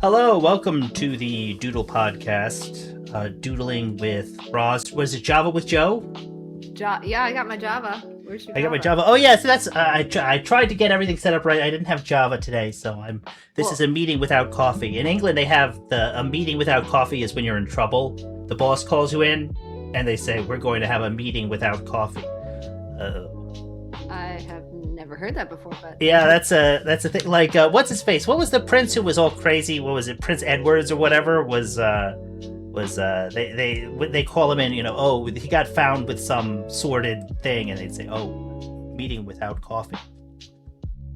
Hello, welcome to the Doodle Podcast, doodling with Ross. Was it Java with Joe? Yeah, I got my Java. Where's your I got my Java. Oh yeah, so that's I tried to get everything set up right. I didn't have Java today, so This is a meeting without coffee. In England, they have a meeting without coffee is when you're in trouble. The boss calls you in, and they say we're going to have a meeting without coffee. I have never heard that before, but yeah, that's a thing. Like, what's his face? What was the prince who was all crazy? What was it, Prince Edwards or whatever? They call him in? You know, oh, he got found with some sordid thing, and they'd say, oh, meeting without coffee.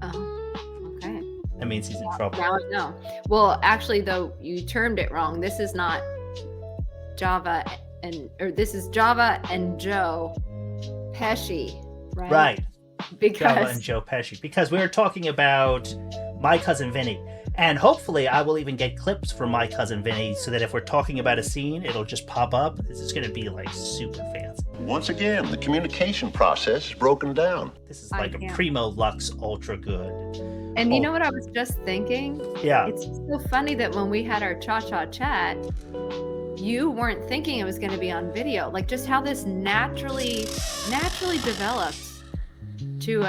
Oh, okay. That means he's in trouble. Now I know. Well, actually, though, you termed it wrong. This is not Java this is Java and Joe Pesci, right? Right. Because Java and Joe Pesci. Because we were talking about My Cousin Vinny. And hopefully I will even get clips from My Cousin Vinny so that if we're talking about a scene, it'll just pop up. This is going to be like super fancy. Once again, the communication process is broken down. This is like a Primo Lux Ultra Good. And you know what I was just thinking? Yeah. It's so funny that when we had our cha-cha chat, you weren't thinking it was going to be on video. Like just how this naturally developed to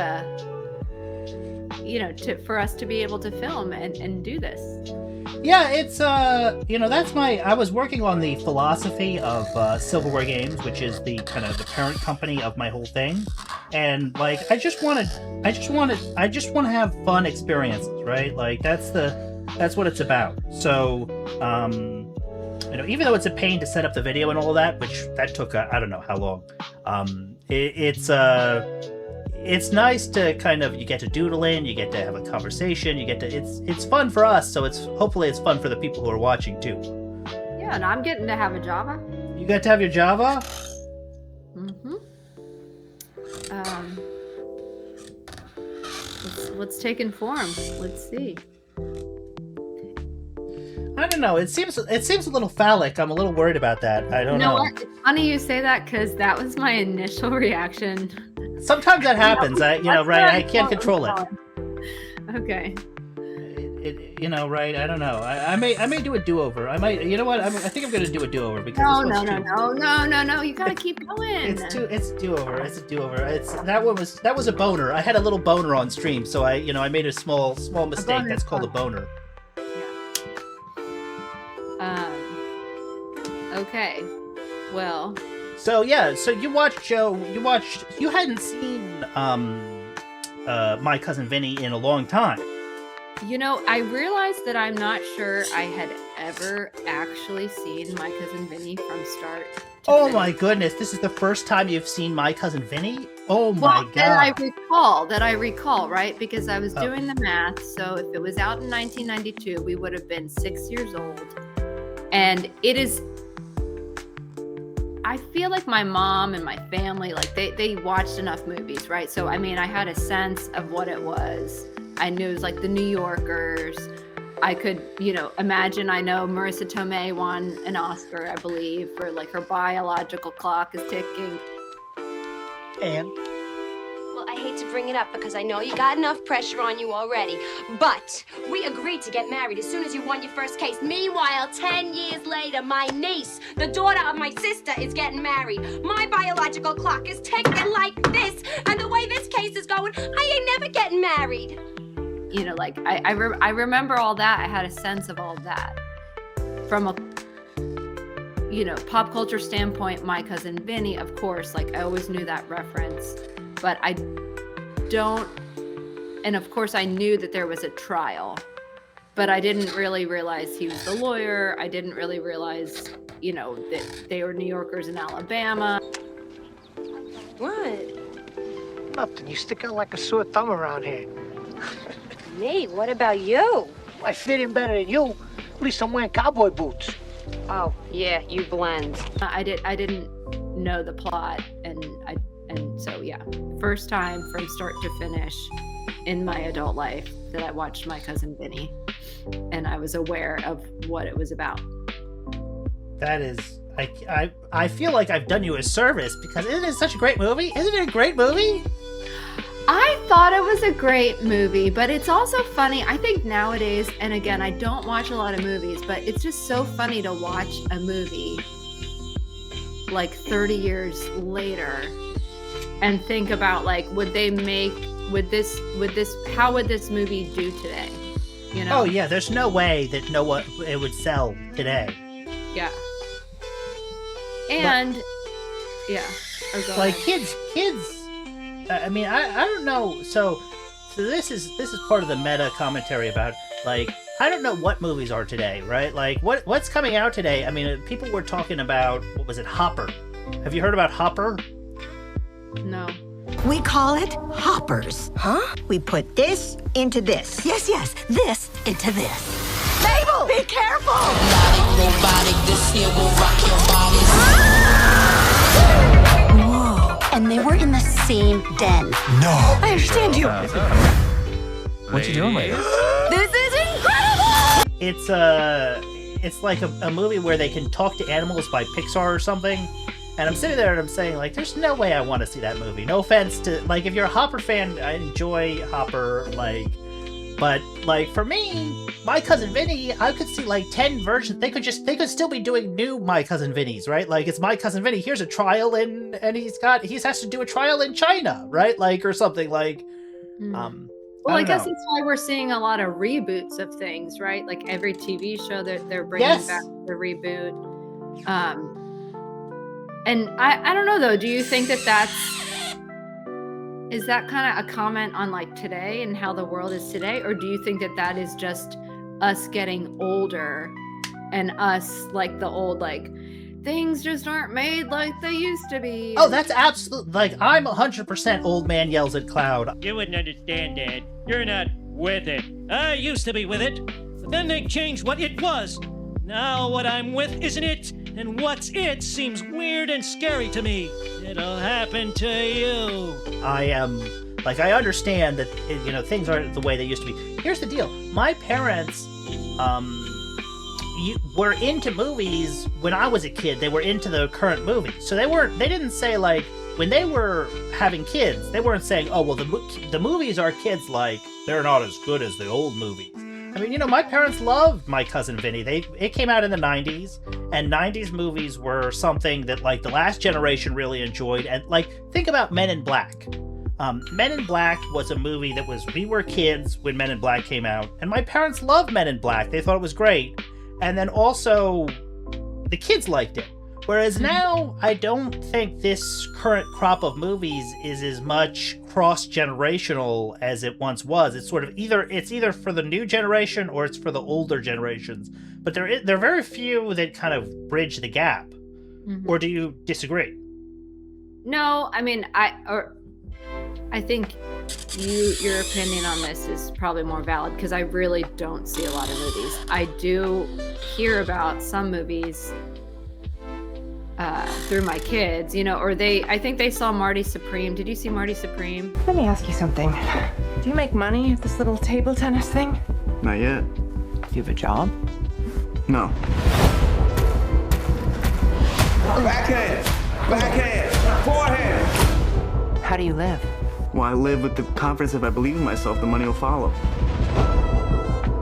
for us to be able to film and do this. Yeah, it's I was working on the philosophy of Silverware Games, which is the kind of the parent company of my whole thing. And like I just want to have fun experiences, right? Like that's what it's about. So even though it's a pain to set up the video and all of that, which that took I don't know how long. It's nice to kind of, you get to doodle in, you get to have a conversation, it's fun for us, so hopefully it's fun for the people who are watching too. Yeah, and I'm getting to have a Java. You got to have your Java? Mm-hmm. What's taking form? Let's see. I don't know. It seems a little phallic. I'm a little worried about that. I don't know. What? It's funny you say that because that was my initial reaction. Sometimes that happens. I can't control it. Okay. Right? I don't know. I may do a do-over. I might. You know what? I think I'm going to do a do-over because no. You got to keep going. It's do-over. It's a do-over. That was a boner. I had a little boner on stream, so I made a small mistake. That's called a boner. Okay. Well. So you watched Joe. You hadn't seen My Cousin Vinny in a long time. I realized that I'm not sure I had ever actually seen My Cousin Vinny from start to finish. My goodness, this is the first time you've seen My Cousin Vinny? Oh my God. That I recall, right? Because I was doing the math. So if it was out in 1992, we would have been 6 years old. And it is, I feel like my mom and my family, like they watched enough movies, right? So, I had a sense of what it was. I knew it was like the New Yorkers. I could, imagine. I know Marisa Tomei won an Oscar, I believe, for like her biological clock is ticking. And? Well, I hate to bring it up because I know you got enough pressure on you already, but we agreed to get married as soon as you won your first case. Meanwhile, 10 years later, my niece, the daughter of my sister, is getting married. My biological clock is ticking like this, and the way this case is going, I ain't never getting married. I remember all that. I had a sense of all that. From a, pop culture standpoint, My Cousin Vinny, of course, like I always knew that reference, but I don't, and of course I knew that there was a trial, but I didn't really realize he was the lawyer. I didn't really realize, that they were New Yorkers in Alabama. What? Nothing. You stick out like a sore thumb around here. Me? What about you? I fit in better than you. At least I'm wearing cowboy boots. Oh, yeah, you blend. I didn't know the plot, and so yeah, first time from start to finish in my adult life that I watched My Cousin Vinny, and I was aware of what it was about. That is, I feel like I've done you a service because it is such a great movie. Isn't it a great movie? I thought it was a great movie, but it's also funny. I think nowadays, and again, I don't watch a lot of movies, but it's just so funny to watch a movie like 30 years later and think about like, how would this movie do today? You know? Oh yeah, there's no way that it would sell today. Yeah. And like kids. I mean, I don't know. So this is part of the meta commentary about like I don't know what movies are today, right? Like what's coming out today? I mean, people were talking about what was it, Hopper? Have you heard about Hopper? No. We call it hoppers. Huh? We put this into this. Yes, this into this. Mabel, be careful! Robotic, this here will rock your body. Whoa. And they were in the same den. No. I understand you. What you doing later? This is incredible! It's like a movie where they can talk to animals by Pixar or something. And I'm sitting there and I'm saying, like, there's no way I want to see that movie. No offense to, like, if you're a Hopper fan, I enjoy Hopper, like, but, like, for me, My Cousin Vinny, I could see, like, 10 versions. They could still be doing new My Cousin Vinnies, right? Like, it's My Cousin Vinny, here's a trial and he has to do a trial in China, right? Like, or something, like, Well, I guess that's why we're seeing a lot of reboots of things, right? Like, every TV show that they're bringing back the reboot. And I don't know, though. Do you think is that kind of a comment on like today and how the world is today? Or do you think that is just us getting older and us like the old, like things just aren't made like they used to be? Oh, that's absolutely, like, I'm 100% old man yells at cloud. You wouldn't understand, Dad. You're not with it. I used to be with it, but then they changed what it was. Now what I'm with isn't it, and what's it seems weird and scary to me. It'll happen to you. I understand that, things aren't the way they used to be. Here's the deal. My parents, were into movies when I was a kid. They were into the current movies. So they didn't say, like, when they were having kids, they weren't saying, oh, well, the movies our kids like, they're not as good as the old movies. I mean, my parents loved My Cousin Vinny. It came out in the 90s, and 90s movies were something that, like, the last generation really enjoyed. And, like, think about Men in Black. Men in Black was a movie that we were kids when Men in Black came out, and my parents loved Men in Black. They thought it was great. And then also, the kids liked it. Whereas now, I don't think this current crop of movies is as much cross-generational as it once was. It's sort of either for the new generation or it's for the older generations. But there are very few that kind of bridge the gap. Mm-hmm. Or do you disagree? No, I mean, I think your opinion on this is probably more valid because I really don't see a lot of movies. I do hear about some movies through my kids, or I think they saw Marty Supreme. Did you see Marty Supreme? Let me ask you something. Do you make money at this little table tennis thing? Not yet. Do you have a job? No. Backhand! Backhand! Forehand! How do you live? Well, I live with the confidence if I believe in myself, the money will follow.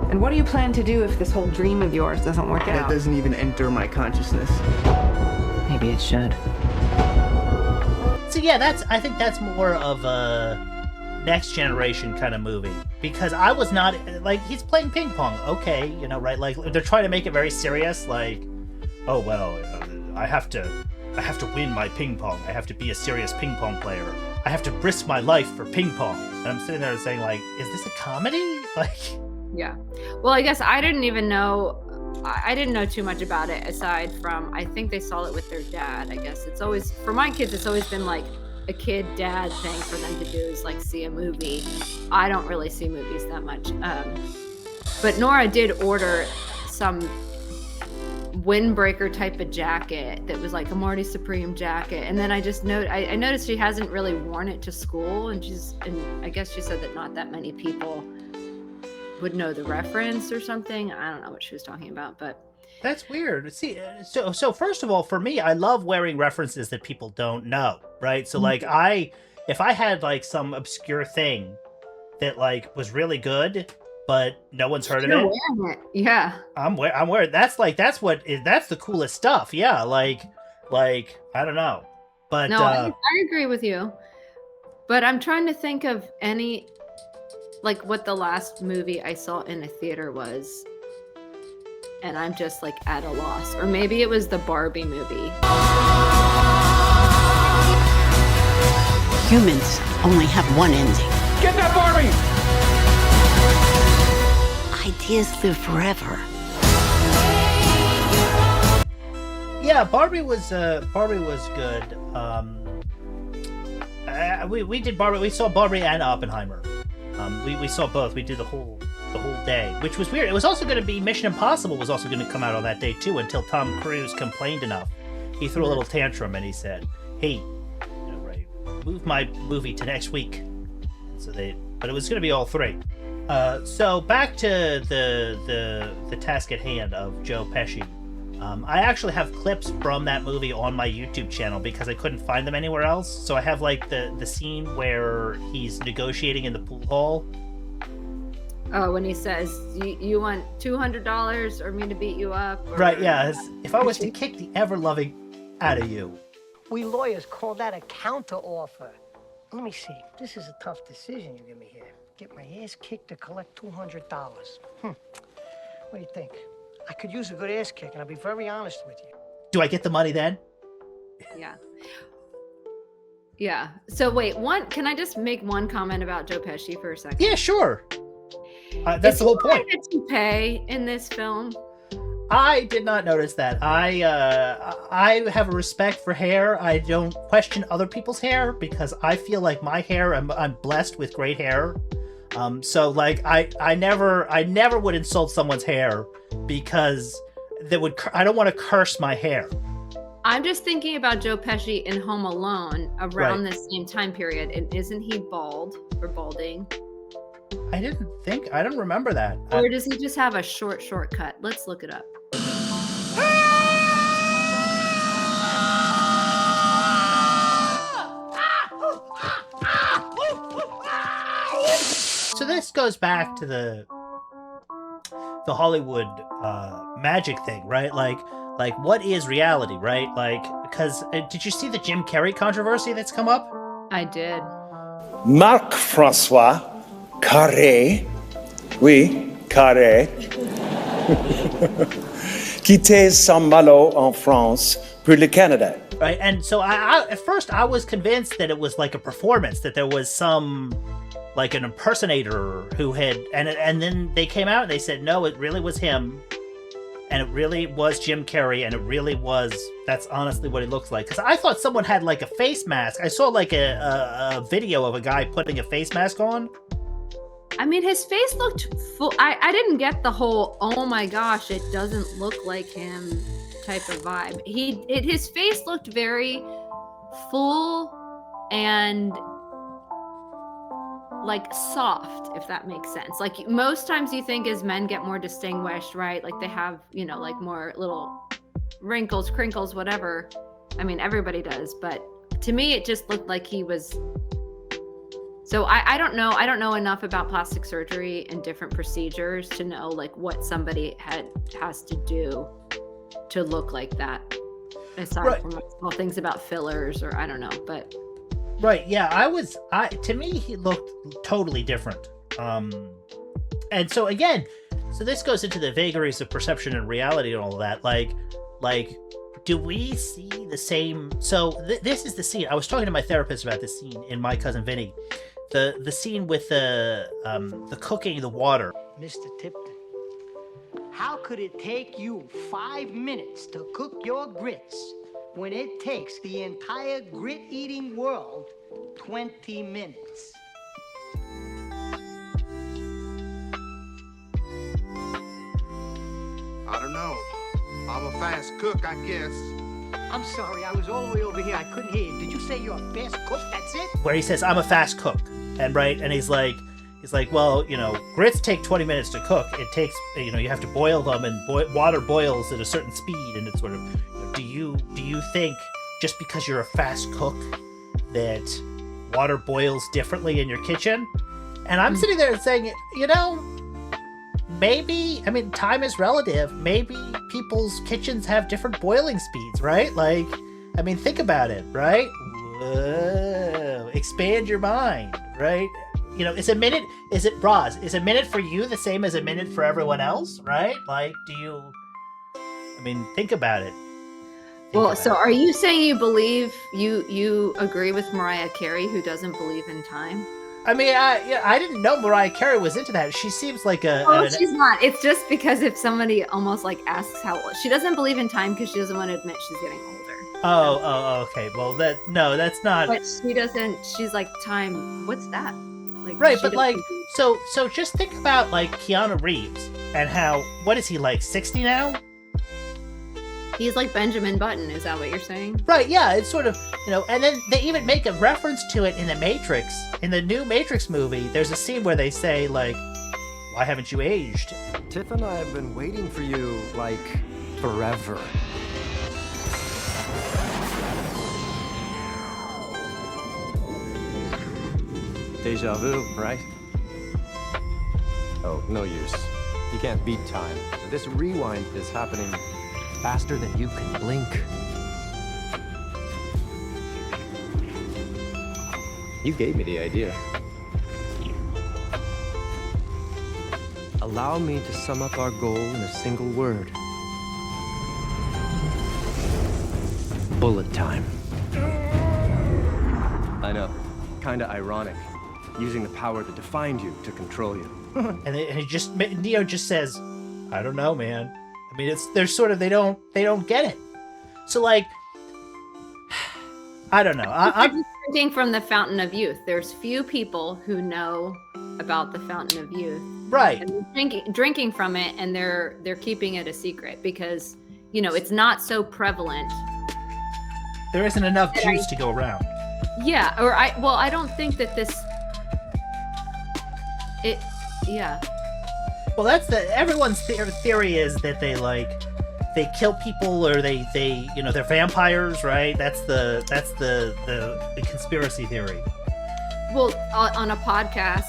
And what do you plan to do if this whole dream of yours doesn't work out? That doesn't even enter my consciousness. Maybe it should. So yeah, I think that's more of a next generation kind of movie. Because I was not, like, he's playing ping pong. Okay, right? Like, they're trying to make it very serious. Like, oh, well, I have to win my ping pong. I have to be a serious ping pong player. I have to risk my life for ping pong. And I'm sitting there saying, like, is this a comedy? Like, yeah. Well, I guess I didn't know too much about it aside from, I think they saw it with their dad. I guess it's always, for my kids, it's always been like a kid dad thing for them to do is like see a movie. I don't really see movies that much. But Nora did order some windbreaker type of jacket that was like a Marty Supreme jacket, and then I noticed she hasn't really worn it to school, and I guess she said that not that many people would know the reference or something. I don't know what she was talking about, but that's weird. See, so first of all, for me, I love wearing references that people don't know, right? So like if I had like some obscure thing that like was really good, but no one's heard of it. Wearing it. Yeah. I'm wearing. That's the coolest stuff. Yeah. Like I don't know, but no, I agree with you. But I'm trying to think of any, like what the last movie I saw in a theater was. And I'm just like at a loss. Or maybe it was the Barbie movie. Humans only have one ending. Get that Barbie! Ideas live forever. Yeah, Barbie was good. We did Barbie. We saw Barbie and Oppenheimer. We saw both. We did the whole day, which was weird. It was also going to be Mission Impossible was also going to come out on that day too, until Tom Cruise complained enough. He threw a little tantrum and he said, "Hey, Ray, move my movie to next week." And so but it was going to be all three. So back to the task at hand of Joe Pesci. I actually have clips from that movie on my YouTube channel because I couldn't find them anywhere else. So I have like the scene where he's negotiating in the pool hall. Oh, when he says, you want $200 or me to beat you up? Or... Right, yeah. If I was to kick the ever-loving out of you. We lawyers call that a counter-offer. Let me see. This is a tough decision you give me here. Get my ass kicked to collect $200. What do you think? I could use a good ass kick, and I'll be very honest with you. Do I get the money then? Yeah. Yeah. So wait, can I just make one comment about Joe Pesci for a second? Yeah, sure. That's the whole point. Is he Tomei in this film? I did not notice that. I have a respect for hair. I don't question other people's hair because I feel like my hair, I'm blessed with great hair. So like I never would insult someone's hair because I don't want to curse my hair. I'm just thinking about Joe Pesci in Home Alone around the same time period, and isn't he bald or balding? I don't remember that. Or does he just have a shortcut? Let's look it up. So this goes back to the Hollywood magic thing, right? Like what is reality, right? Like, because did you see the Jim Carrey controversy that's come up? I did. Marc-François Carré, oui, Carré, quittait Saint-Malo en France pour le Canada. Right, and so I at first I was convinced that it was like a performance, that there was some like an impersonator who had, and then they came out and they said no, it really was him, and it really was Jim Carrey, and it really was, that's honestly what he looks like. Because I thought someone had like a face mask. I saw like a video of a guy putting a face mask on. I mean, his face looked full. I didn't get the whole, oh my gosh, it doesn't look like him type of vibe. His face looked very full and like soft, if that makes sense. Like most times you think as men get more distinguished, right? Like they have, like more little wrinkles, crinkles, whatever. I mean, everybody does, but to me, it just looked like he was. So I don't know. I don't know enough about plastic surgery and different procedures to know like what somebody has to do to look like that. Aside from like small things about fillers or I don't know, but. Right. Yeah. To me, he looked totally different. And so again, this goes into the vagaries of perception and reality and all of that. Like, do we see the same? So this is the scene. I was talking to my therapist about this scene in My Cousin Vinny. The scene with the cooking the water. Mr. Tipton, how could it take you 5 minutes to cook your grits when it takes the entire grit-eating world 20 minutes? I don't know. I'm a fast cook, I guess. I'm sorry, I was all the way over here. I couldn't hear you. Did you say you're a fast cook? That's it? Where he says, I'm a fast cook. And he's like, well, grits take 20 minutes to cook. It takes, you have to boil them, and water boils at a certain speed, and it's sort of, do you think just because you're a fast cook that water boils differently in your kitchen. And I'm sitting there saying, you know, maybe, I mean, time is relative. Maybe people's kitchens have different boiling speeds, right? Like, I mean, think about it, right? Whoa. Expand your mind, right? You know, is a minute for you the same as a minute for everyone else, right? Like, think about it. Are you saying you believe, you agree with Mariah Carey, who doesn't believe in time? I mean, I didn't know Mariah Carey was into that. She seems like she's not. It's just because if somebody almost like asks how old, she doesn't believe in time because she doesn't want to admit she's getting older. Okay. Well, that's not. But she doesn't. She's like, time. What's that? Like, right, but like, so just think about like Keanu Reeves and how, what is he, like 60 now? He's like Benjamin Button. Is that what you're saying? Right. Yeah. It's sort of, you know, and then they even make a reference to it in the Matrix, in the new Matrix movie. There's a scene where they say like, "Why haven't you aged?" Tiff and I have been waiting for you like forever. Deja vu, right? Oh, no use. You can't beat time. This rewind is happening faster than you can blink. You gave me the idea. Allow me to sum up our goal in a single word. Bullet time. I know, kinda ironic. Using the power that defined you to control you. and Neo just says, "I don't know, man." I mean, they're sort of, they don't get it. So like, I don't know. I'm drinking from the fountain of youth. There's few people who know about the fountain of youth, right? And they're drinking from it, and they're keeping it a secret because, you know, it's not so prevalent. There isn't enough juice to go around. Yeah, I don't think that this. Yeah. Well, that's everyone's theory is that they kill people, or they they're vampires, right? That's the conspiracy theory. Well, on a podcast,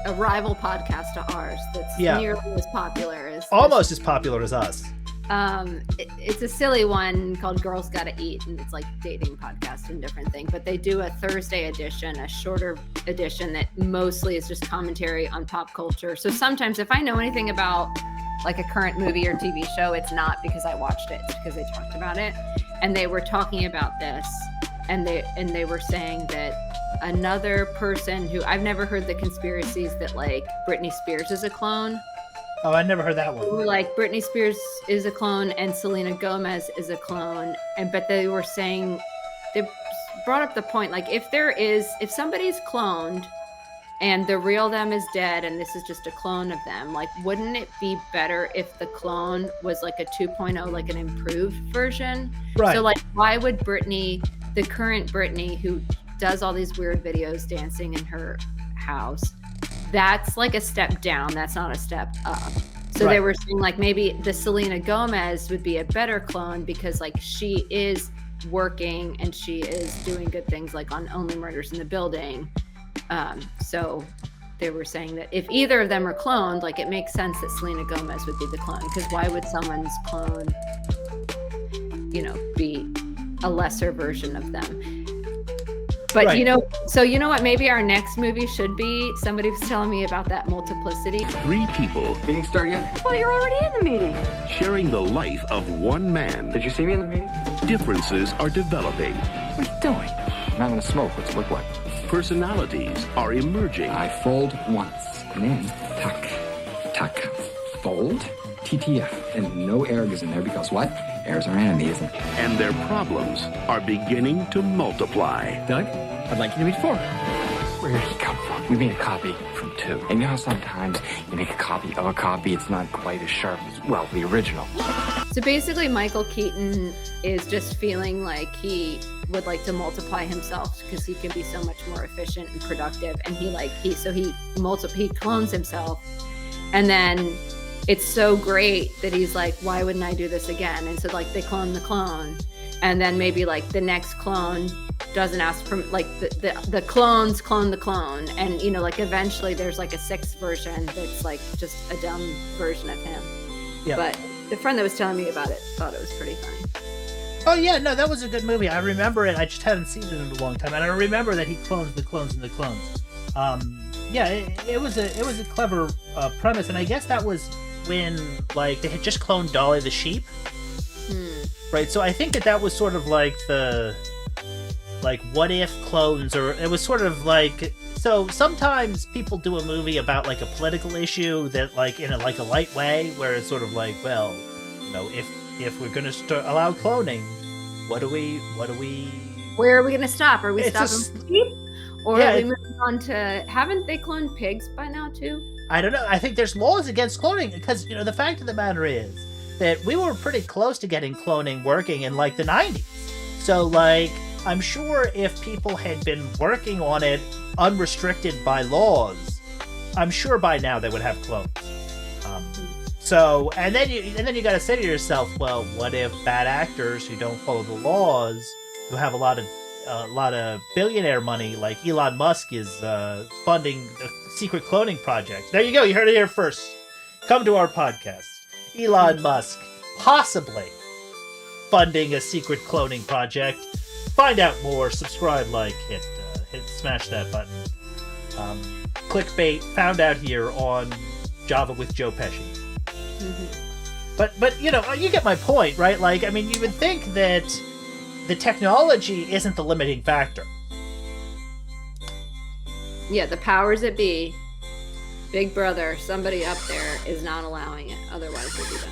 a rival podcast to ours, that's nearly as popular as almost as popular as us. It's a silly one called Girls Gotta Eat, and it's like dating podcast and different thing, but they do a Thursday edition, a shorter edition that mostly is just commentary on pop culture. So sometimes if I know anything about like a current movie or TV show, it's not because I watched it, it's because they talked about it. And they were talking about this, and they were saying that another person who, I've never heard the conspiracies that like Britney Spears is a clone. Oh, I never heard that one. Like Britney Spears is a clone and Selena Gomez is a clone. But they were saying, they brought up the point, like if somebody's cloned and the real them is dead and this is just a clone of them, like wouldn't it be better if the clone was like a 2.0, like an improved version? Right. So like, why would Britney, the current Britney who does all these weird videos dancing in her house, that's like a step down, that's not a step up. So They were saying like maybe the Selena Gomez would be a better clone because like she is working and she is doing good things like on Only Murders in the Building. So they were saying that if either of them are cloned, like it makes sense that Selena Gomez would be the clone, because why would someone's clone, be a lesser version of them? But so you know what? Maybe our next movie should be, somebody was telling me about that Multiplicity. 3 people. Meeting start yet? Well, you're already in the meeting. Sharing the life of one man. Did you see me in the meeting? Differences are developing. What are you doing? I'm having a smoke. What's it look like? Personalities are emerging. I fold once, and then tuck, fold, TTF. And no air goes in there because what? Air's our enemy, isn't it? And their problems are beginning to multiply. Doug, I'd like you to meet 4. Where did he come from? We made a copy from 2. And you know how sometimes you make a copy of a copy, it's not quite as sharp as, well, the original. So basically Michael Keaton is just feeling like he would like to multiply himself because he can be so much more efficient and productive. And he clones himself. And then it's so great that he's like, why wouldn't I do this again? And so like they clone the clone. and then maybe like the next clone doesn't ask for like the clones clone the clone, and you know, like eventually there's like a 6th version that's like just a dumb version of him. Yeah. But the friend that was telling me about it thought it was pretty funny. Oh yeah, no, that was a good movie. I remember it. I just haven't seen it in a long time, and I remember that he clones the clones and the clones. Yeah, it was a clever premise, and I guess that was when like they had just cloned Dolly the sheep, right? So I think that was sort of like the what if clones, or it was sort of like, so sometimes people do a movie about like a political issue that like in a light way, where it's sort of like, well, you know, if we're gonna allow cloning, what do we where are we gonna stop? Are we It's stopping sheep? Or are we moving on to, haven't they cloned pigs by now too? I don't know. I think there's laws against cloning, because, you know, the fact of the matter is that we were pretty close to getting cloning working in like the 90s. So like, I'm sure if people had been working on it unrestricted by laws, I'm sure by now they would have clones. So, and then you got to say to yourself, well, what if bad actors who don't follow the laws, who have a lot of billionaire money, like Elon Musk is funding a secret cloning project. There you go. You heard it here first. Come to our podcast. Elon Musk possibly funding a secret cloning project. Find out more. Subscribe, like, hit, smash that button. Clickbait found out here on Java with Joe Pesci. But you know, you get my point, right? Like, I mean, you would think that the technology isn't the limiting factor. Yeah, the powers that be, Big Brother, somebody up there is not allowing it. Otherwise, it'll be done.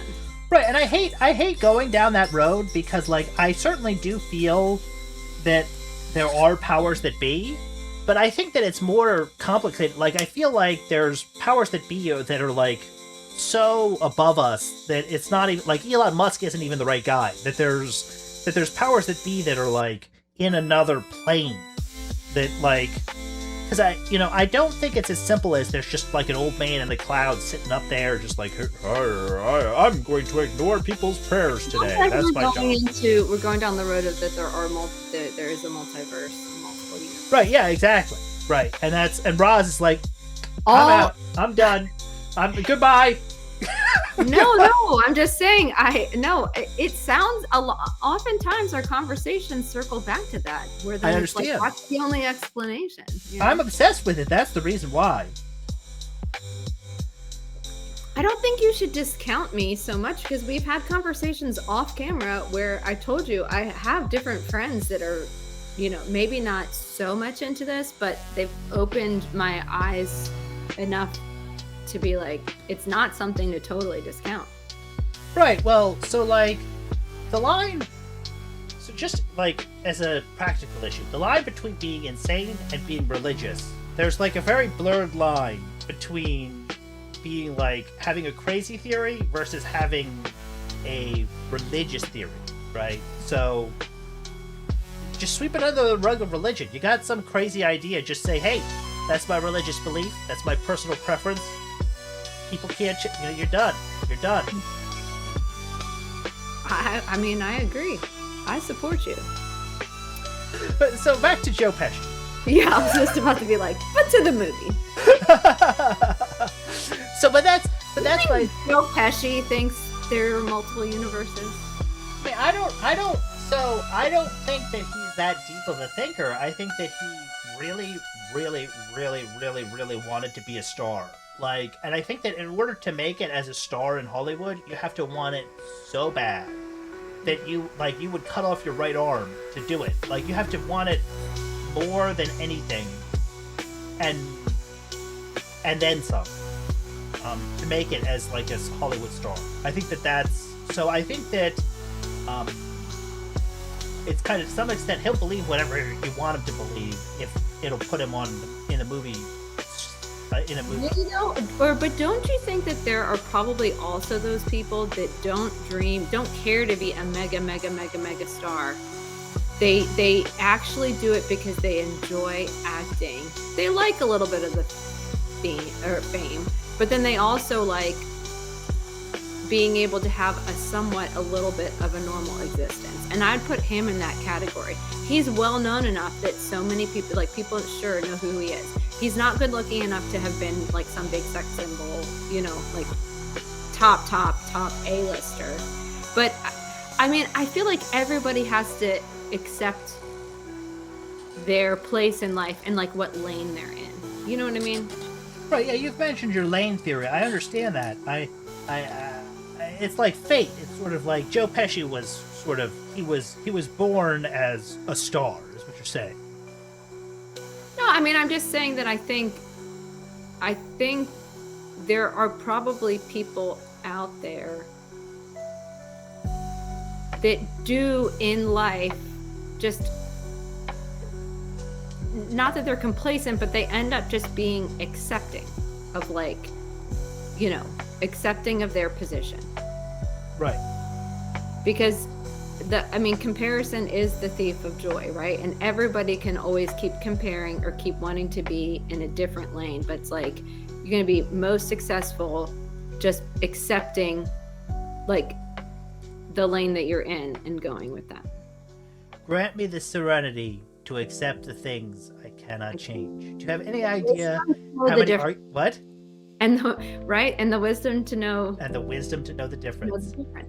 Right, and I hate going down that road, because like I certainly do feel that there are powers that be, but I think that it's more complicated. Like, I feel like there's powers that be that are like so above us that it's not even like Elon Musk isn't even the right guy. That there's powers that be that are like in another plane, that like, because I don't think it's as simple as there's just like an old man in the clouds sitting up there just like, I'm going to ignore people's prayers today. That's my job. We're going down the road of that there is a multiverse, multiple universes. Right, yeah, exactly. Right. And Roz is like, I'm out. I'm done. Goodbye. No, I'm just saying, it sounds a lot. Oftentimes our conversations circle back to that, where I understand. Like, that's the only explanation. You know? I'm obsessed with it. That's the reason why. I don't think you should discount me so much, because we've had conversations off camera where I told you I have different friends that are, you know, maybe not so much into this, but they've opened my eyes enough to be like, it's not something to totally discount. Right, well, so like, the line, so just like as a practical issue, the line between being insane and being religious, there's like a very blurred line between being like having a crazy theory versus having a religious theory, right? So just sweep it under the rug of religion. You got some crazy idea, just say, hey, that's my religious belief, that's my personal preference. People can't, you're done. You're done. I mean, I agree. I support you. But so back to Joe Pesci. Yeah, I was just about to be like, but to the movie. But that's my. Joe Pesci thinks there are multiple universes. I mean, I don't think that he's that deep of a thinker. I think that he really, really, really, really, really wanted to be a star. Like, and I think that in order to make it as a star in Hollywood, you have to want it so bad that you would cut off your right arm to do it. Like, you have to want it more than anything, and then some, to make it as like a Hollywood star. I think that's so. I think that it's kind of, to some extent, he'll believe whatever you want him to believe if it'll put him in a movie. You know, but don't you think that there are probably also those people that don't care to be a mega star? They actually do it because they enjoy acting. They like a little bit of the fame, but then they also like being able to have a little bit of a normal existence. And I'd put him in that category. He's well known enough that so many people, like people sure know who he is. He's not good looking enough to have been like some big sex symbol, you know, like top A-lister. But I mean, I feel like everybody has to accept their place in life and like what lane they're in. You know what I mean? Right, yeah, you've mentioned your lane theory. I understand that. It's like fate. It's sort of like Joe Pesci was sort of, he was born as a star, is what you're saying. No, I mean, I'm just saying that I think there are probably people out there that do in life just, not that they're complacent, but they end up just being accepting of, like, you know, accepting of their position. Right. Because comparison is the thief of joy, right? And everybody can always keep comparing or keep wanting to be in a different lane, but it's like you're going to be most successful just accepting like the lane that you're in and going with that. Grant me the serenity to accept the things I cannot change. Do you have any idea how many what? And the wisdom to know. And the wisdom to know the difference. Right.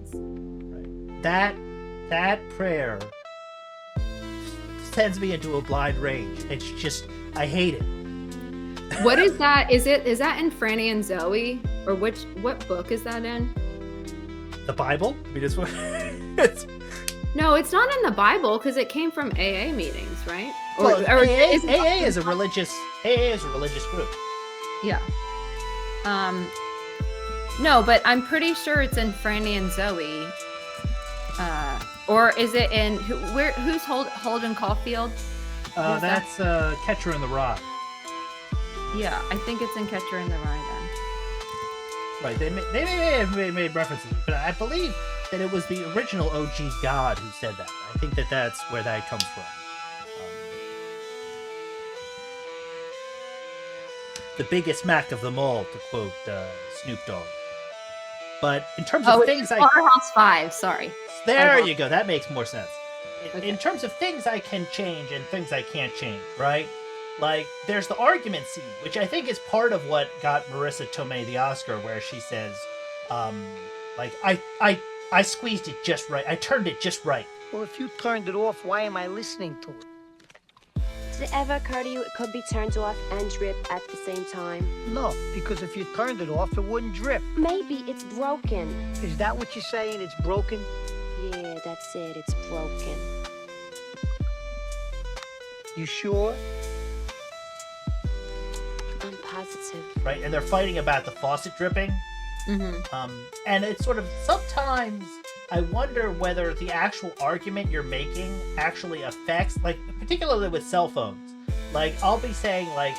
That prayer sends me into a blind rage. It's just, I hate it. What is that? Is that in Franny and Zoe? Or what book is that in? The Bible? I mean, No, it's not in the Bible because it came from AA meetings, right? AA is a religious group. Yeah. No, but I'm pretty sure it's in Franny and Zoe. Or is it in who's Holden Caulfield? That's Catcher in the Rye. Yeah, I think it's in Catcher in the Rye then. Right, they may have made references, but I believe that it was the original OG God who said that. I think that's where that comes from. The biggest Mac of them all, to quote Snoop Dogg. But in terms of things Slaughterhouse 5, sorry. There you go, that makes more sense. In terms of things I can change and things I can't change, right? Like, there's the argument scene, which I think is part of what got Marisa Tomei the Oscar, where she says, I squeezed it just right. I turned it just right. Well, if you turned it off, why am I listening to it? Did it ever occur to you it could be turned off and drip at the same time? No, because if you turned it off, it wouldn't drip. Maybe it's broken. Is that what you're saying? It's broken? Yeah, that's it. It's broken. You sure? I'm positive. Right, and they're fighting about the faucet dripping. Mm-hmm. And it's sort of, sometimes I wonder whether the actual argument you're making actually affects, like, particularly with cell phones. Like, I'll be saying, like,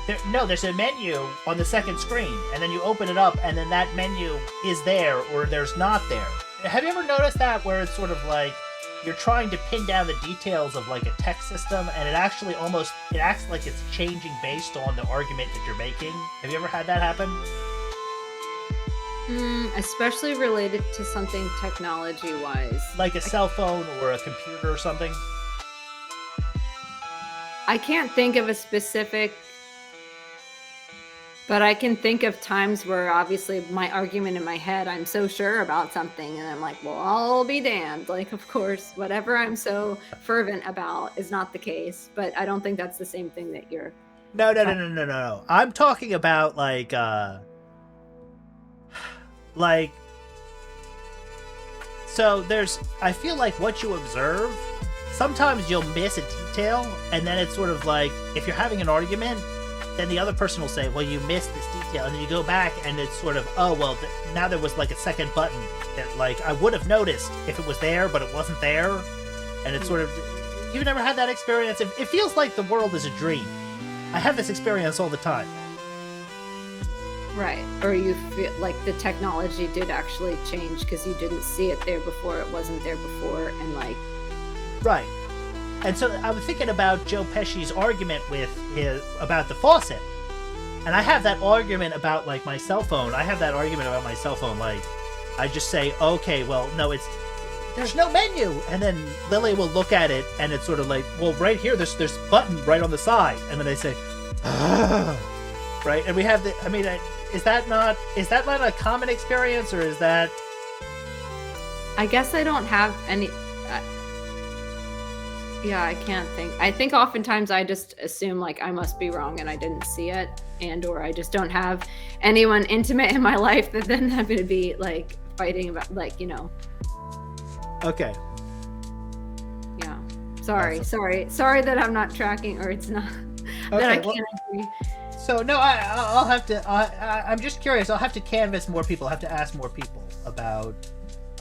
there's a menu on the second screen, and then you open it up, and then that menu is there, or there's not there. Have you ever noticed that, where it's sort of like, you're trying to pin down the details of, like, a text system, and it acts like it's changing based on the argument that you're making? Have you ever had that happen? Especially related to something technology-wise. Like a cell phone or a computer or something? I can't think of a specific, but I can think of times where obviously my argument in my head, I'm so sure about something, and I'm like, well, I'll be damned. Like, of course, whatever I'm so fervent about is not the case, but I don't think that's the same thing that you're... No. I'm talking about, like, so I feel like what you observe, sometimes you'll miss a detail, and then it's sort of like, if you're having an argument, then the other person will say, well, you missed this detail, and then you go back, and it's sort of, oh, well, now there was, like, a second button that, like, I would have noticed if it was there, but it wasn't there, and it's sort of, you've never had that experience? It feels like the world is a dream. I have this experience all the time. Right. Or you feel like the technology did actually change because you didn't see it there before, it wasn't there before, and like... Right. And so I was thinking about Joe Pesci's argument about the faucet. And I have that argument about, like, my cell phone. I have that argument about my cell phone, like, I just say, okay, well, no, there's no menu. And then Lily will look at it, and it's sort of like, well, right here, there's a button right on the side. And then I say, right? And we have is that not a common experience, or is that? I guess I don't have any. Yeah, I can't think. I think oftentimes I just assume like I must be wrong and I didn't see it, or I just don't have anyone intimate in my life that then I'm going to be like fighting about, like, you know. Okay. Yeah. Sorry that I'm not tracking, or it's not that I can't agree. So no, I'll have to. I'm just curious. I'll have to canvass more people. I'll have to ask more people about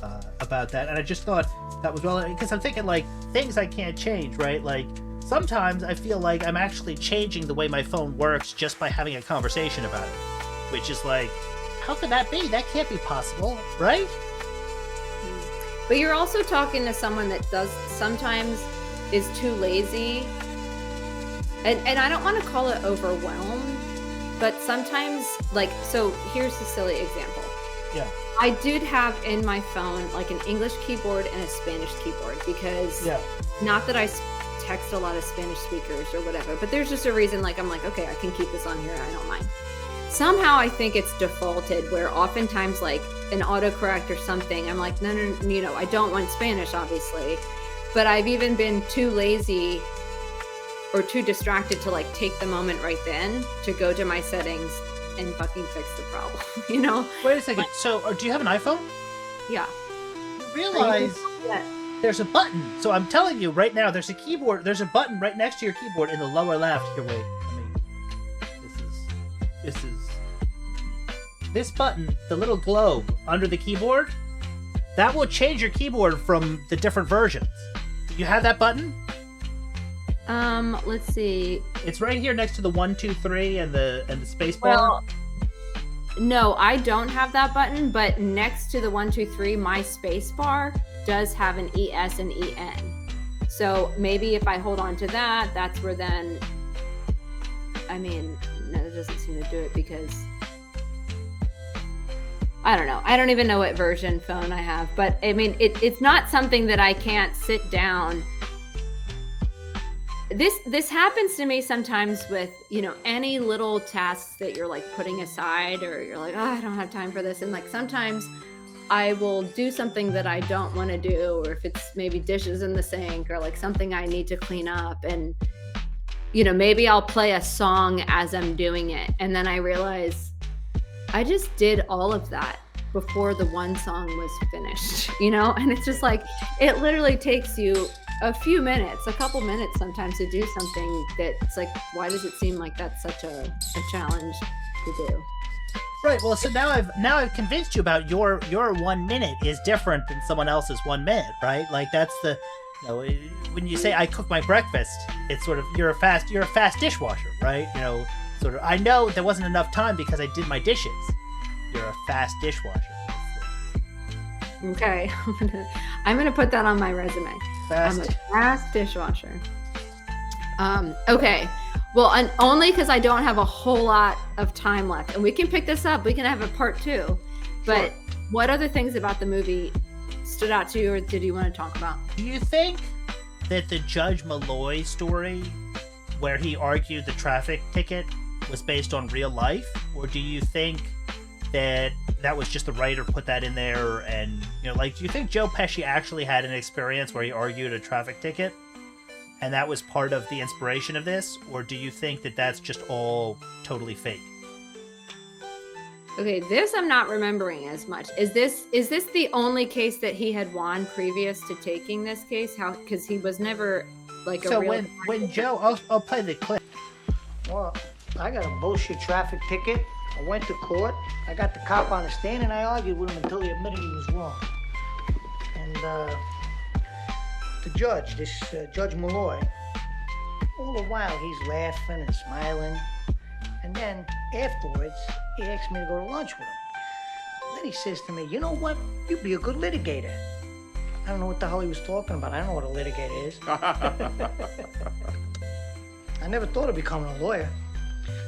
that. And I just thought that was because I'm thinking like things I can't change, right? Like sometimes I feel like I'm actually changing the way my phone works just by having a conversation about it, which is like, how can that be? That can't be possible, right? But you're also talking to someone that sometimes is too lazy. And I don't want to call it overwhelmed, but sometimes, like, so here's a silly example. Yeah. I did have in my phone like an English keyboard and a Spanish keyboard because not that I text a lot of Spanish speakers or whatever, but there's just a reason, like, I'm like, okay, I can keep this on here. I don't mind. Somehow I think it's defaulted where oftentimes like an autocorrect or something, I'm like, no, you know, I don't want Spanish, obviously, but I've even been too lazy or too distracted to like take the moment right then to go to my settings and fucking fix the problem, you know? Wait a second. So, do you have an iPhone? Yeah. You realize there's a button. So I'm telling you right now, there's a keyboard. There's a button right next to your keyboard in the lower left. Here, wait. This button, the little globe under the keyboard, that will change your keyboard from the different versions. Do you have that button? Let's see. It's right here next to the 1, 2, 3 and the space bar. Well, no, I don't have that button, but next to the 1, 2, 3, my space bar does have an ES and EN. So maybe if I hold on to that, that's where then, I mean, no, it doesn't seem to do it because I don't know. I don't even know what version phone I have, but I mean, it's not something that I can't sit down. This happens to me sometimes with, you know, any little tasks that you're like putting aside, or you're like, oh, I don't have time for this. And like sometimes I will do something that I don't want to do, or if it's maybe dishes in the sink or like something I need to clean up, and you know, maybe I'll play a song as I'm doing it, and then I realize I just did all of that before the one song was finished, you know? And it's just like, it literally takes you a few minutes, a couple minutes sometimes to do something that's like, why does it seem like that's such a challenge to do? Right. Well, so now I've convinced you about your 1 minute is different than someone else's 1 minute, right? Like that's the, you know, when you say I cook my breakfast, it's sort of you're a fast dishwasher, right? You know, sort of. I know there wasn't enough time because I did my dishes. You're a fast dishwasher. Okay, I'm gonna put that on my resume. I'm a fast dishwasher. Okay. Well, and only because I don't have a whole lot of time left, and we can pick this up. We can have a part 2. But what other things about the movie stood out to you, or did you want to talk about? Do you think that the Judge Maloy story, where he argued the traffic ticket, was based on real life, or do you think that was just the writer put that in there? And you know, like, do you think Joe Pesci actually had an experience where he argued a traffic ticket, and that was part of the inspiration of this, or do you think that that's just all totally fake? Okay, this I'm not remembering as much. Is this the only case that he had won previous to taking this case? How? Because he was never like a real. So when Joe, I'll play the clip. Well, I got a bullshit traffic ticket. I went to court. I got the cop on the stand, and I argued with him until he admitted he was wrong. And the judge, this Judge Maloy, all the while he's laughing and smiling. And then afterwards, he asked me to go to lunch with him. Then he says to me, you know what? You'd be a good litigator. I don't know what the hell he was talking about. I don't know what a litigator is. I never thought of becoming a lawyer.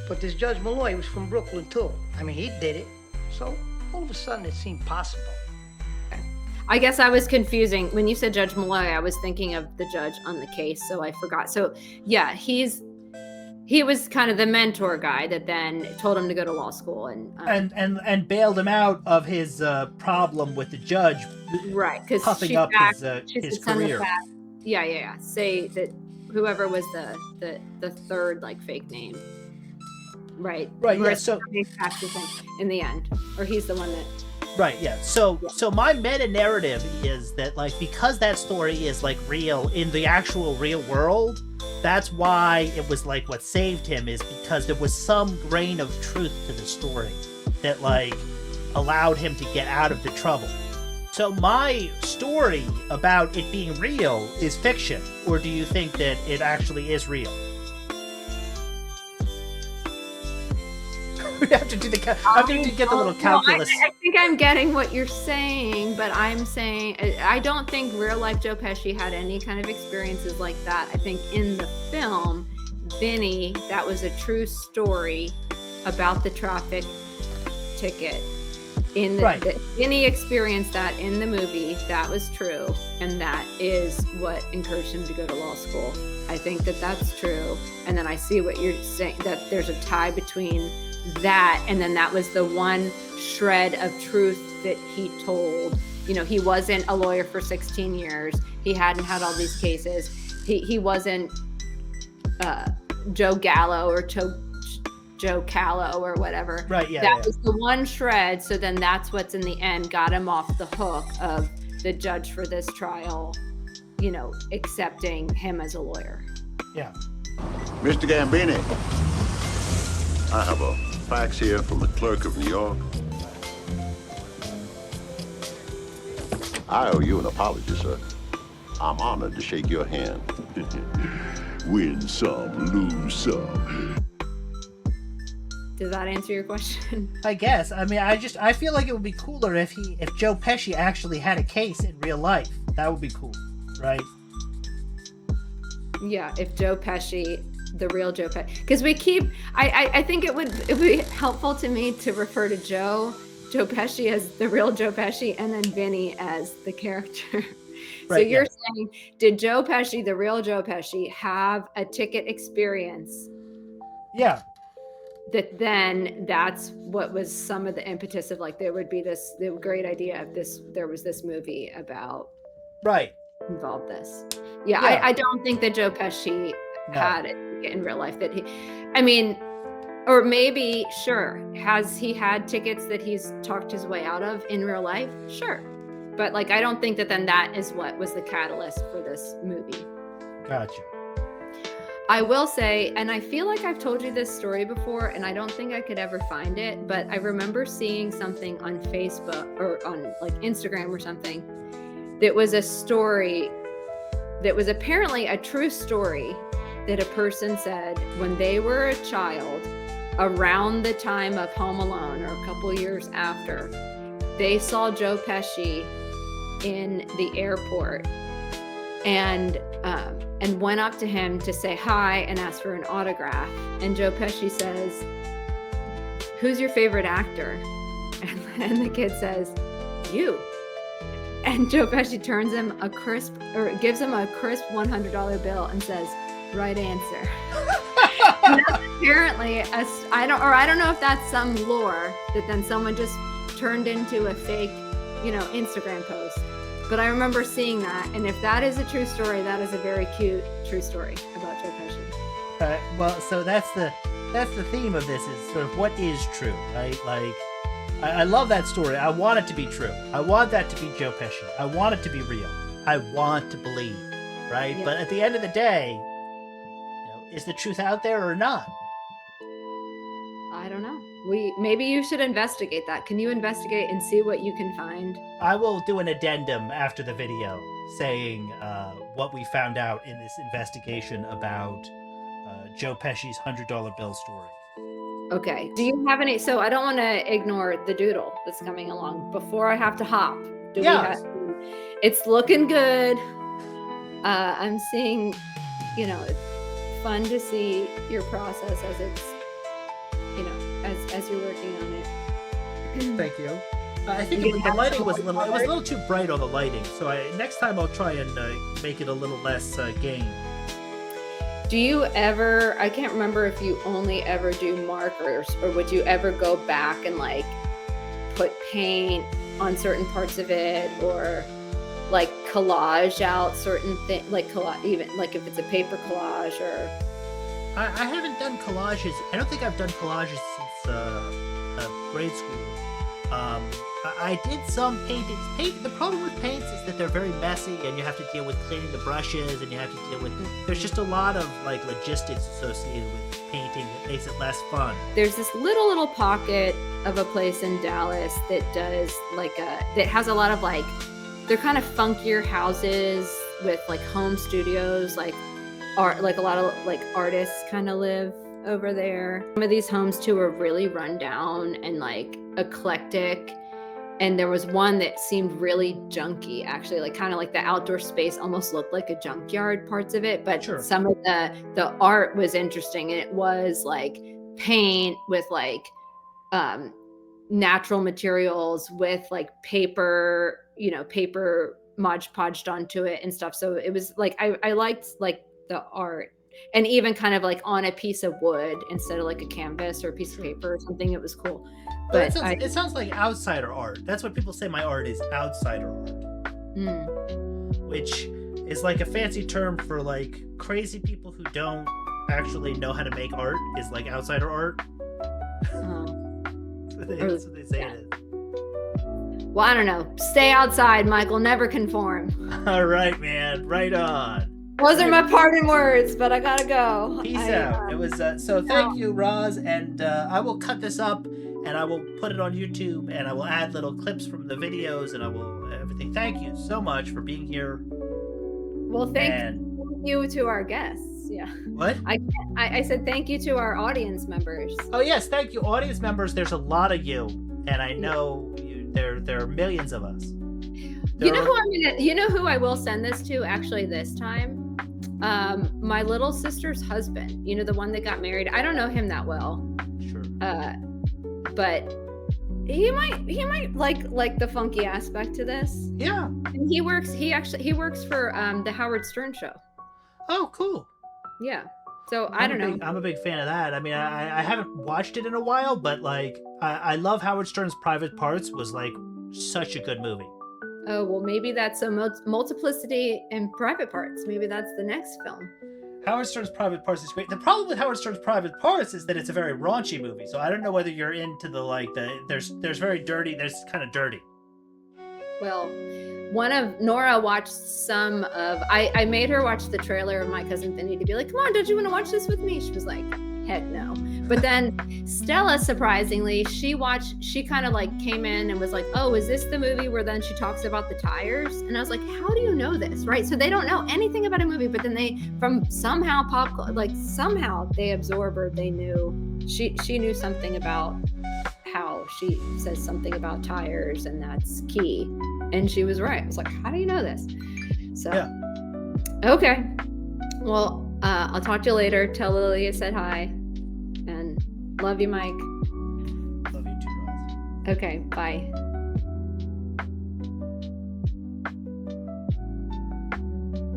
But this Judge Maloy was from Brooklyn, too. I mean, he did it. So all of a sudden, it seemed possible. I guess I was confusing. When you said Judge Maloy, I was thinking of the judge on the case, so I forgot. So yeah, he was kind of the mentor guy that then told him to go to law school and bailed him out of his problem with the judge, right? Because puffing up his career. Yeah. Say that whoever was the third like fake name, right? Yeah. So in the end, or he's the one that. Right, yeah. So my meta narrative is that like because that story is like real in the actual real world, that's why it was like what saved him is because there was some grain of truth to the story that like allowed him to get out of the trouble. So my story about it being real is fiction, or do you think that it actually is real? We have to do the. I'm going to get the little calculus. I think I'm getting what you're saying, but I'm saying I don't think real life Joe Pesci had any kind of experiences like that. I think in the film, Vinny, that was a true story about the traffic ticket. Vinny experienced that in the movie. That was true, and that is what encouraged him to go to law school. I think that that's true, and then I see what you're saying, that there's a tie between that and then that was the one shred of truth that he told. You know, he wasn't a lawyer for 16 years. He hadn't had all these cases. He wasn't Joe Gallo or Joe Callow or whatever. Right, yeah. That was the one shred. So then that's what's in the end got him off the hook of the judge for this trial, you know, accepting him as a lawyer. Yeah. Mr. Gambini, I have a fax here from the clerk of New York. I owe you an apology, sir. I'm honored to shake your hand. Win some, lose some. Does that answer your question? I guess. I mean, I feel like it would be cooler if Joe Pesci actually had a case in real life. That would be cool, right? Yeah, if Joe Pesci, the real Joe Pesci, because I think it would be helpful to me to refer to Joe Pesci as the real Joe Pesci and then Vinny as the character. So you're saying, did Joe Pesci, the real Joe Pesci, have a ticket experience? Yeah. That then that's what was some of the impetus of like there would be the great idea of this. There was this movie about involved this. Yeah. I don't think that Joe Pesci had it in real life. That or maybe has he had tickets that he's talked his way out of in real life? Sure, but like I don't think that then that is what was the catalyst for this movie. Gotcha. I will say, and I feel like I've told you this story before, and I don't think I could ever find it, but I remember seeing something on Facebook or on like Instagram or something that was a story that was apparently a true story that a person said when they were a child around the time of Home Alone or a couple years after, they saw Joe Pesci in the airport and went up to him to say hi and ask for an autograph. And Joe Pesci says, "Who's your favorite actor?" And the kid says, "You." And Joe Pesci gives him a crisp $100 bill and says, "Right answer." And that's apparently I don't know if that's some lore that then someone just turned into a fake, Instagram post. But I remember seeing that, and if that is a true story, that is a very cute true story about Joe Pesci. Well, so that's the theme of this is sort of what is true, right? Like, I love that story. I want it to be true. I want that to be Joe Pesci. I want it to be real. I want to believe, right? Yeah. But at the end of the day, is the truth out there or not? I don't know. Maybe you should investigate that. Can you investigate and see what you can find? I will do an addendum after the video saying what we found out in this investigation about Joe Pesci's $100 bill story. Okay. Do you have any? So I don't want to ignore the doodle that's coming along. Before I have to hop, it's looking good. I'm seeing, it's fun to see your process as it's, as you're working on it. Thank you. I think the lighting was a little too bright on the lighting. So next time I'll try and make it a little less game. Do you ever, I can't remember if you only ever do markers, or would you ever go back and like put paint on certain parts of it, or like collage out certain things, like even like if it's a paper collage? Or I haven't done collages. I don't think I've done collages since grade school. I did some paintings. The problem with paints is that they're very messy, and you have to deal with cleaning the brushes, and you have to deal with. There's just a lot of like logistics associated with painting that makes it less fun. There's this little pocket of a place in Dallas that does that has a lot of like, they're kind of funkier houses with like home studios, like art, like a lot of like artists kind of live over there. Some of these homes too are really run down and like eclectic. And there was one that seemed really junky, actually, like kind of like the outdoor space almost looked like a junkyard, parts of it. But some of the art was interesting, and it was like paint with like natural materials with like paper, paper Mod Podged onto it and stuff. So it was like I liked like the art, and even kind of like on a piece of wood instead of like a canvas or a piece of paper or something. It was cool. But it sounds like outsider art. That's what people say my art is, outsider art. Which is like a fancy term for like crazy people who don't actually know how to make art, is like outsider art. That's what they say it is. Well, I don't know. Stay outside, Michael. Never conform. All right, man. Right on. Those are my parting words, but I gotta go. Peace out. It was so. Thank you, Roz, and I will cut this up, and I will put it on YouTube, and I will add little clips from the videos, and I will everything. Thank you so much for being here. Well, thank you to our guests. Yeah. What? I said thank you to our audience members. Oh yes, thank you, audience members. There's a lot of you, and I know there are millions of us. You know who I will send this to actually this time? My little sister's husband, the one that got married. I don't know him that well. Sure. But he might like the funky aspect to this. Yeah. And he works for the Howard Stern show. Oh, cool. Yeah. So I don't know. I'm a big fan of that. I mean, I haven't watched it in a while, but like I love Howard Stern's Private Parts. Was like such a good movie. Oh, well, maybe that's a Multiplicity and Private Parts. Maybe that's the next film. Howard Stern's Private Parts is great. The problem with Howard Stern's Private Parts is that it's a very raunchy movie. So I don't know whether you're into there's very dirty. There's kind of dirty. Well, Nora watched some of, I made her watch the trailer of My Cousin Vinny to be like, come on, don't you want to watch this with me? She was like, heck no. But then Stella, surprisingly, she kind of like came in and was like, oh, is this the movie where then she talks about the tires? And I was like, how do you know this? Right? So they don't know anything about a movie, but then they, from somehow somehow they absorb her. They knew, she knew something about how she says something about tires, and that's key. And she was right. I was like, how do you know this? So, yeah. Okay. Well, I'll talk to you later. Tell Lily I said hi. And love you, Mike. Love you too, Roz. Okay, bye.